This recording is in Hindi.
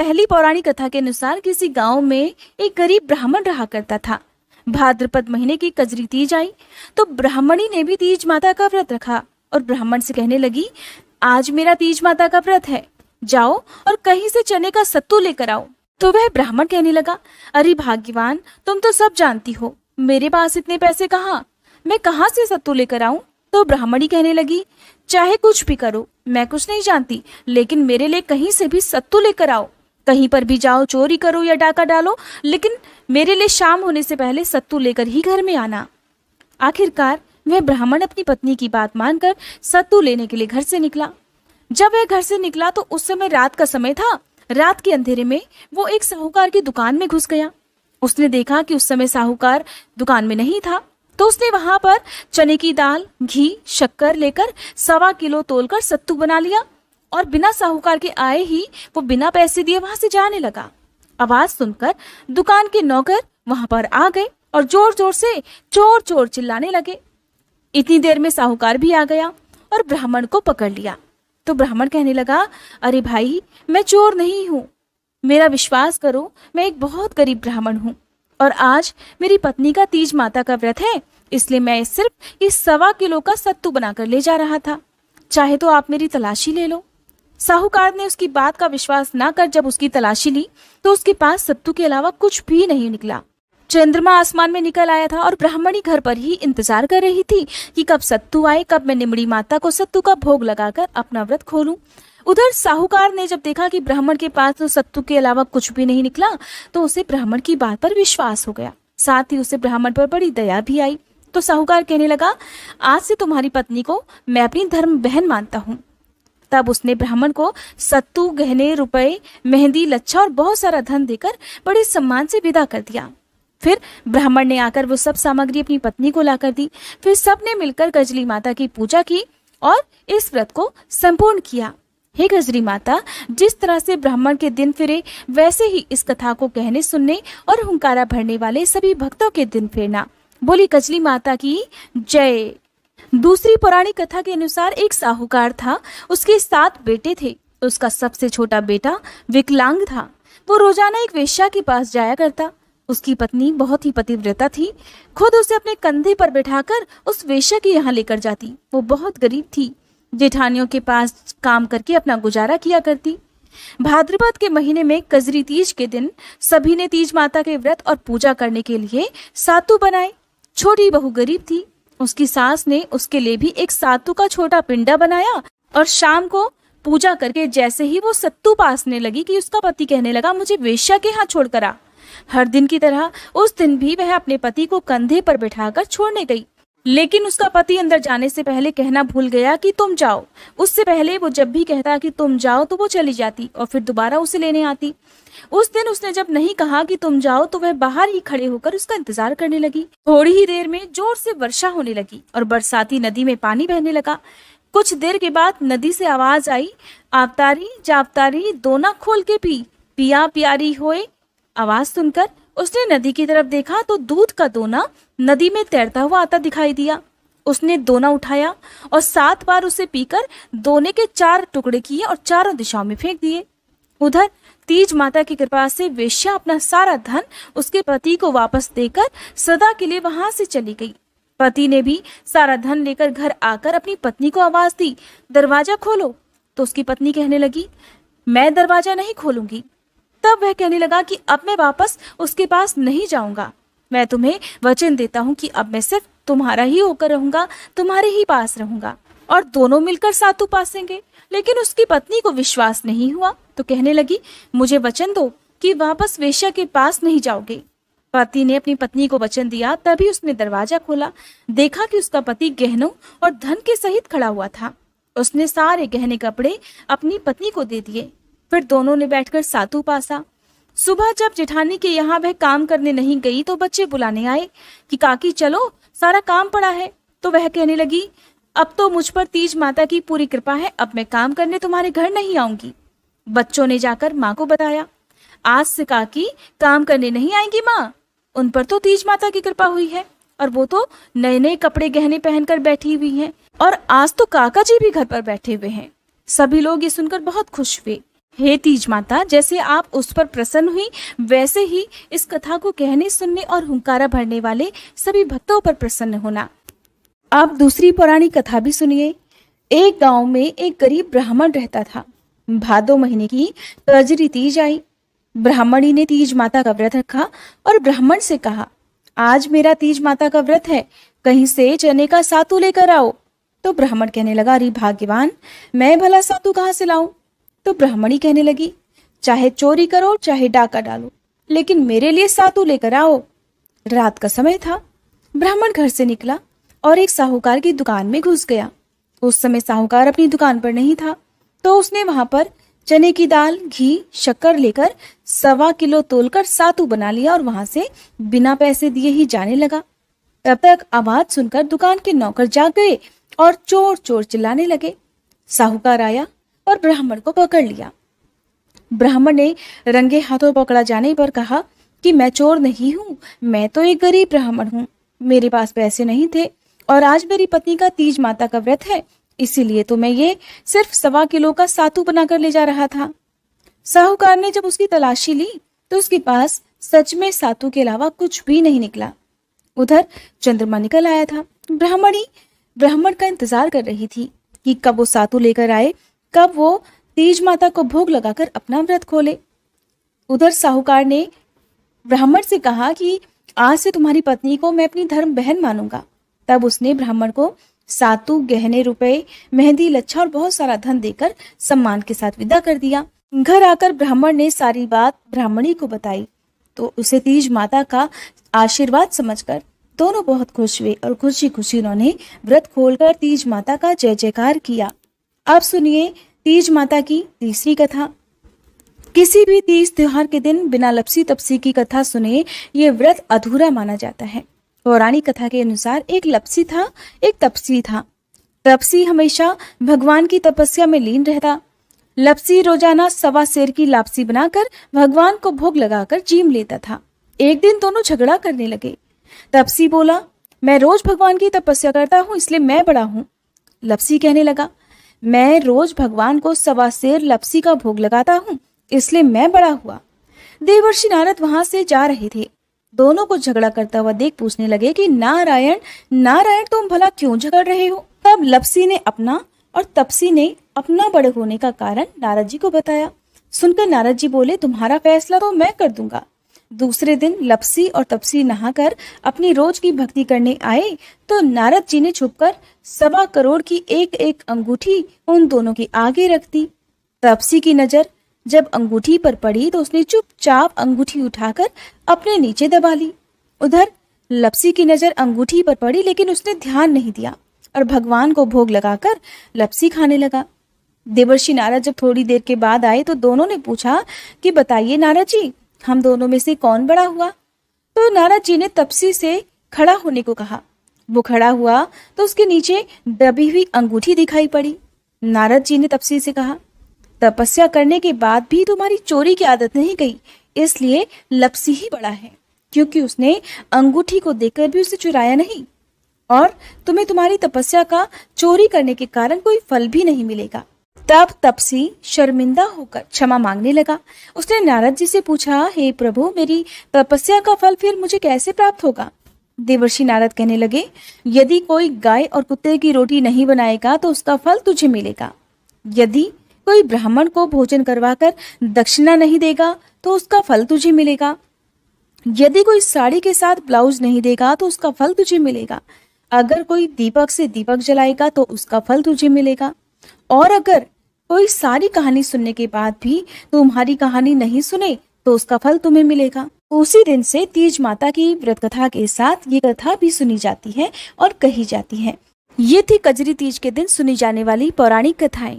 पहली पौराणिक कथा के अनुसार किसी गांव में एक गरीब ब्राह्मण रहा करता था। भाद्रपद महीने की कजरी तीज आई तो ब्राह्मणी ने भी तीज माता का व्रत रखा और ब्राह्मण से कहने लगी, आज मेरा तीज माता का व्रत है, जाओ और कहीं से चने का सत्तू लेकर आओ। तो वह ब्राह्मण कहने लगा, अरे भाग्यवान, तुम तो सब जानती हो, मेरे पास इतने पैसे कहाँ, मैं कहाँ से सत्तू लेकर आऊं। तो ब्राह्मणी कहने लगी, चाहे कुछ भी करो, मैं कुछ नहीं जानती, लेकिन मेरे लिए कहीं से भी सत्तू लेकर आओ। कहीं पर भी जाओ, चोरी करो या डाका डालो, लेकिन मेरे लिए शाम होने से पहले सत्तू लेकर ही घर में आना। आखिरकार वह ब्राह्मण अपनी पत्नी की बात मानकर सत्तू लेने के लिए घर से निकला। जब वह घर से निकला तो उस समय रात का समय था। रात के अंधेरे में वो एक साहूकार की दुकान में घुस गया। उसने देखा कि उस समय साहूकार दुकान में नहीं था, तो उसने वहां पर चने की दाल, घी, शक्कर लेकर 1.25 किलो तोलकर सत्तू बना लिया और बिना साहूकार के आए ही वो बिना पैसे दिए वहां से जाने लगा। आवाज सुनकर दुकान के नौकर वहां पर आ गए और जोर जोर से चोर चोर चिल्लाने लगे। इतनी देर में साहूकार भी आ गया और ब्राह्मण को पकड़ लिया। तो ब्राह्मण कहने लगा, अरे भाई, मैं चोर नहीं हूँ, मेरा विश्वास करो, मैं एक बहुत गरीब ब्राह्मण हूँ और आज मेरी पत्नी का तीज माता का व्रत है, इसलिए मैं सिर्फ इस 1.25 किलो का सत्तू बनाकर ले जा रहा था, चाहे तो आप मेरी तलाशी ले लो। साहूकार ने उसकी बात का विश्वास ना कर जब उसकी तलाशी ली तो उसके पास सत्तू के अलावा कुछ भी नहीं निकला। चंद्रमा आसमान में निकल आया था और ब्राह्मणी घर पर ही इंतजार कर रही थी कि कब सत्तू आए, कब मैं निमड़ी माता को सत्तू का भोग लगाकर अपना व्रत खोलूं। उधर साहूकार ने जब देखा कि ब्राह्मण के पास तो सत्तू के अलावा कुछ भी नहीं निकला तो उसे ब्राह्मण की बात पर विश्वास हो गया, साथ ही उसे ब्राह्मण पर बड़ी दया भी आई। तो साहूकार कहने लगा, आज से तुम्हारी पत्नी को मैं अपनी धर्म बहन मानता हूँ। तब उसने ब्राह्मण को सत्तू, गहने, रुपए, मेहंदी, लच्छा और बहुत सारा धन देकर बड़े सम्मान से विदा कर दिया। फिर ब्राह्मण ने आकर वो सब सामग्री अपनी पत्नी को लाकर दी। फिर सबने मिलकर कजली माता की पूजा की और इस व्रत को संपूर्ण किया। हे कजरी माता, जिस तरह से ब्राह्मण के दिन फिरे वैसे ही इस कथा को कहने, सुनने और हुंकारा भरने वाले सभी भक्तों के दिन फिरना। बोली कजली माता की जय। दूसरी पौराणिक कथा के अनुसार एक साहूकार था, उसके 7 बेटे थे। उसका सबसे छोटा बेटा विकलांग था। वो रोजाना एक वेश्या के पास जाया करता। उसकी पत्नी बहुत ही पतिव्रता थी, खुद उसे अपने कंधे पर बैठाकर उस वेश्या के यहाँ लेकर जाती। वो बहुत गरीब थी, जेठानियों के पास काम करके अपना गुजारा किया करती। भाद्रपद के महीने में कजरी तीज के दिन सभी ने तीज माता के व्रत और पूजा करने के लिए सातू बनाए। छोटी बहू गरीब थी, उसकी सास ने उसके लिए भी एक सातू का छोटा पिंडा बनाया और शाम को पूजा करके जैसे ही वो सत्तू पासने लगी कि उसका पति कहने लगा, मुझे वेश्या के हाथ छोड़कर आ। हर दिन की तरह उस दिन भी वह अपने पति को कंधे पर बिठाकर छोड़ने गई, लेकिन उसका पति अंदर जाने से पहले कहना भूल गया कि तुम जाओ। उससे पहले वो जब भी कहता कि तुम जाओ तो वो चली जाती और फिर दोबारा उसे लेने आती। उस दिन उसने जब नहीं कहा कि तुम जाओ तो वह बाहर ही खड़े होकर उसका इंतजार करने लगी। थोड़ी ही देर में जोर से वर्षा होने लगी और बरसाती नदी में पानी बहने लगा। कुछ देर के बाद नदी से आवाज आई, आवतारी जावतारी दोना खोल के पी, पिया प्यारी होए। आवाज सुनकर उसने नदी की तरफ देखा तो दूध का दोना नदी में तैरता हुआ आता दिखाई दिया। उसने दोना उठाया और 7 बार उसे पीकर दोने के 4 टुकड़े किए और चारों दिशाओं में फेंक दिए। उधर तीज माता की कृपा से वेश्या अपना सारा धन उसके पति को वापस देकर सदा के लिए वहां से चली गई। पति ने भी सारा धन लेकर घर आकर अपनी पत्नी को आवाज दी, दरवाजा खोलो। तो उसकी पत्नी कहने लगी, मैं दरवाजा नहीं खोलूंगी। तब वह कहने लगा कि अब मैं वापस उसके पास नहीं जाऊंगा, मैं तुम्हें वचन देता हूँ कि अब मैं सिर्फ तुम्हारा ही होकर रहूंगा, तुम्हारे ही पास रहूंगा। और दोनों मिलकर सातू पासेंगे। लेकिन उसकी पत्नी को विश्वास नहीं हुआ तो कहने लगी, मुझे वचन दो कि वापस वेश्या के पास नहीं जाओगे। पति ने अपनी पत्नी को वचन दिया। तभी उसने दरवाजा खोला, देखा कि उसका पति गहनों और धन के सहित खड़ा हुआ था। उसने सारे गहने कपड़े अपनी पत्नी को दे दिए। फिर दोनों ने बैठकर सातू पासा। सुबह जब जेठानी के यहाँ वह काम करने नहीं गई तो बच्चे बुलाने आए कि काकी चलो, सारा काम पड़ा है। तो वह कहने लगी, अब तो मुझ पर तीज माता की पूरी कृपा है, अब मैं काम करने तुम्हारे घर नहीं आऊंगी। बच्चों ने जाकर माँ को बताया, आज से काकी काम करने नहीं आएंगी माँ, उन पर तो तीज माता की कृपा हुई है और वो तो नए नए कपड़े गहने पहनकर बैठी हुई हैं और आज तो काका जी भी घर पर बैठे हुए हैं। सभी लोग ये सुनकर बहुत खुश हुए। हे तीज माता, जैसे आप उस पर प्रसन्न हुई, वैसे ही इस कथा को कहने, सुनने और हुंकारा भरने वाले सभी भक्तों पर प्रसन्न होना। आप दूसरी पौराणिक कथा भी सुनिए। एक गांव में एक गरीब ब्राह्मण रहता था। भादो महीने की कजरी तीज आई। ब्राह्मणी ने तीज माता का व्रत रखा और ब्राह्मण से कहा, आज मेरा तीज माता का व्रत है, कहीं से चने का सातू लेकर आओ। तो ब्राह्मण कहने लगा, अरे भाग्यवान, मैं भला सातू कहाँ से लाऊं? तो ब्राह्मणी कहने लगी, चाहे चोरी करो चाहे डाका डालो, लेकिन मेरे लिए सातू लेकर आओ। रात का समय था। ब्राह्मण घर से निकला और एक साहूकार की दुकान में घुस गया। उस समय साहूकार अपनी दुकान पर नहीं था, तो उसने वहां पर चने की दाल, घी, शक्कर लेकर 1.25 किलो तोलकर सातू बना लिया और वहां से बिना पैसे दिए ही जाने लगा। तब तक आवाज सुनकर दुकान के नौकर जाग गए और चोर चोर चिल्लाने लगे। साहूकार आया और ब्राह्मण को पकड़ लिया। ब्राह्मण ने रंगे हाथों पकड़ा जाने पर कहा कि मैं चोर नहीं हूँ, मैं तो एक गरीब ब्राह्मण हूँ, मेरे पास पैसे नहीं थे और आज मेरी पत्नी का तीज माता का व्रत है, इसीलिए तो मैं ये सिर्फ 1.25 किलो का सातू बनाकर ले जा रहा था। साहूकार ने जब उसकी तलाशी ली तो उसके पास सच में सातू के अलावा कुछ भी नहीं निकला। उधर चंद्रमा निकल आया था। ब्राह्मणी ब्राह्मण का इंतजार कर रही थी कि कब वो सातू लेकर आए, कब वो तीज माता को भोग लगाकर अपना व्रत खोले। उधर साहूकार ने ब्राह्मण से कहा कि आज से तुम्हारी पत्नी को मैं अपनी धर्म बहन मानूंगा। तब उसने ब्राह्मण को सातू, गहने, रुपए, मेहंदी, लच्छा और बहुत सारा धन देकर सम्मान के साथ विदा कर दिया। घर आकर ब्राह्मण ने सारी बात ब्राह्मणी को बताई तो उसे तीज माता का आशीर्वाद समझकर दोनों बहुत खुश हुए और खुशी खुशी उन्होंने व्रत खोलकर तीज माता का जय जयकार किया। अब सुनिए तीज माता की तीसरी कथा। किसी भी तीज त्योहार के दिन बिना लपसी तपसी की कथा सुने ये व्रत अधूरा माना जाता है। पौराणिक कथा के अनुसार एक लपसी था, एक तपसी था। तपसी हमेशा भगवान की तपस्या में लीन रहता। लपसी रोजाना 1.25 सेर की लापसी बनाकर भगवान को भोग लगाकर जीम लेता था। एक दिन दोनों झगड़ा करने लगे। तपसी बोला, मैं रोज भगवान की तपस्या करता हूँ, इसलिए मैं बड़ा हूँ। लपसी कहने लगा, मैं रोज भगवान को 1.25 सेर लपसी का भोग लगाता हूँ, इसलिए मैं बड़ा हुआ। देवर्षि नारद वहां से जा रहे थे। दोनों को झगड़ा करता हुआ देख पूछने लगे कि नारायण नारायण, तुम भला क्यों झगड़ रहे हो? तब लपसी ने अपना और तपसी ने अपना बड़े होने का कारण नारद जी को बताया। सुनकर नारद जी बोले, तुम्हारा फैसला तो मैं कर दूंगा। दूसरे दिन लपसी और तपसी नहाकर अपनी रोज की भक्ति करने आए तो नारद जी ने छुपकर 1.25 करोड़ की एक एक अंगूठी उन दोनों के आगे रख दी। तपसी की नजर जब अंगूठी पर पड़ी तो उसने चुपचाप अंगूठी उठाकर अपने नीचे दबा ली। उधर लपसी की नजर अंगूठी पर पड़ी, लेकिन उसने ध्यान नहीं दिया और भगवान को भोग लगाकर लपसी खाने लगा। देवर्षि नारद जब थोड़ी देर के बाद आए तो दोनों ने पूछा कि बताइए नारद जी, हम दोनों में से कौन बड़ा हुआ? तो नारद जी ने तपसी से खड़ा होने को कहा। वो खड़ा हुआ तो उसके नीचे दबी हुई अंगूठी दिखाई पड़ी। नारद जी ने तपसी से कहा, तपस्या करने के बाद भी तुम्हारी चोरी की आदत नहीं गई, इसलिए लपसी ही बड़ा है, क्योंकि उसने अंगूठी को देखकर भी उसे चुराया नहीं और तुम्हें तुम्हारी तपस्या का चोरी करने के कारण कोई फल भी नहीं मिलेगा। तब तपसी शर्मिंदा होकर क्षमा मांगने लगा। उसने नारद जी से पूछा, हे प्रभु, मेरी तपस्या का फल फिर मुझे कैसे प्राप्त होगा? देवर्षि नारद कहने लगे, यदि कोई गाय और कुत्ते की रोटी नहीं बनाएगा तो उसका फल तुझे मिलेगा। यदि कोई ब्राह्मण को भोजन करवाकर दक्षिणा नहीं देगा तो उसका फल तुझे मिलेगा। यदि कोई साड़ी के साथ ब्लाउज नहीं देगा तो उसका फल तुझे मिलेगा। अगर कोई दीपक से दीपक जलाएगा तो उसका फल तुझे मिलेगा। और अगर कोई सारी कहानी सुनने के बाद भी तुम्हारी कहानी नहीं सुने तो उसका फल तुम्हें मिलेगा। उसी दिन से तीज माता की व्रत कथा के साथ ये कथा भी सुनी जाती है और कही जाती है। ये थी कजरी तीज के दिन सुनी जाने वाली पौराणिक कथाएं।